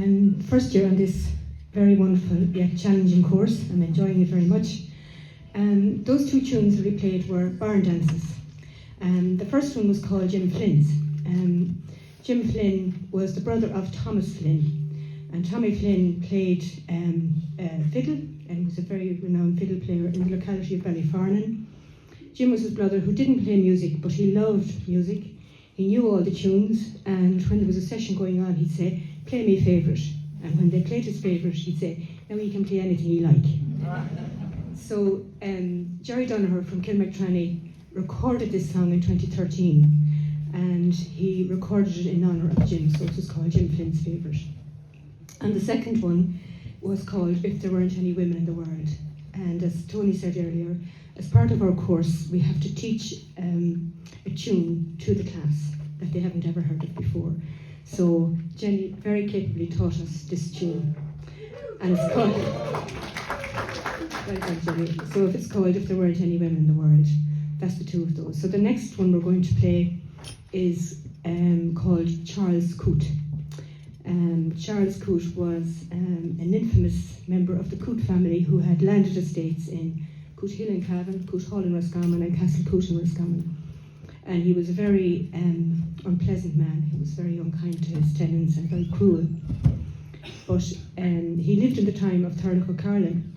I'm first year on this very wonderful yet challenging course. I'm enjoying it very much. Those two tunes that we played were barn dances. The first one was called Jim Flynn's. Jim Flynn was the brother of Thomas Flynn, and Tommy Flynn played fiddle and was a very renowned fiddle player in the locality of Ballyfarnan. Jim was his brother who didn't play music, but he loved music. He knew all the tunes, and when there was a session going on, he'd say, "Play me a favourite." And when they played his favourite, he'd say, "Now you can play anything you like." So Jerry Donoghue from Kilmactranny recorded this song in 2013, and he recorded it in honour of Jim, so it was called Jim Flynn's Favourite. And the second one was called If There Weren't Any Women in the World. And as Tony said earlier, as part of our course, we have to teach a tune to the class that they haven't ever heard of before. So Jenny very capably taught us this tune, and it's called, well done, Jenny. So if it's called If There Weren't Any Women in the World, that's the two of those. So the next one we're going to play is called Charles Coote. Charles Coote was an infamous member of the Coote family who had landed estates in Coote Hill in Cavan, Coote Hall in Roscommon, and Castle Coote in Roscommon. And he was a very unpleasant man. He was very unkind to his tenants and very cruel. But he lived in the time of Turlough O'Carolan,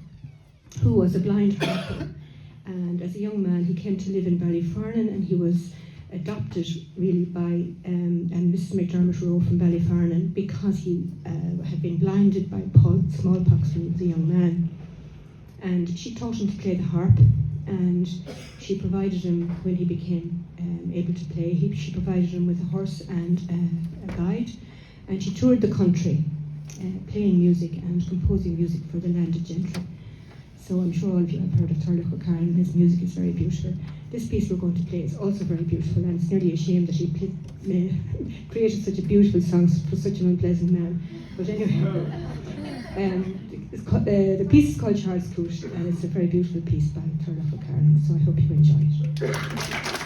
who was a blind harper. And as a young man, he came to live in Ballyfarnan, and he was adopted really by Mrs. McDermott Rowe from Ballyfarnan because he had been blinded by smallpox when he was a young man. And she taught him to play the harp, and she provided him, when he became able to play, she provided him with a horse and a guide, and she toured the country playing music and composing music for the landed gentry. So I'm sure all of you have heard of Turlough O'Carolan, and his music is very beautiful. This piece we're going to play is also very beautiful, and it's nearly a shame that he created such a beautiful song for such an unpleasant man. But anyway, the piece is called Charles Coote, and it's a very beautiful piece by Turlough O'Carolan, so I hope you enjoy it.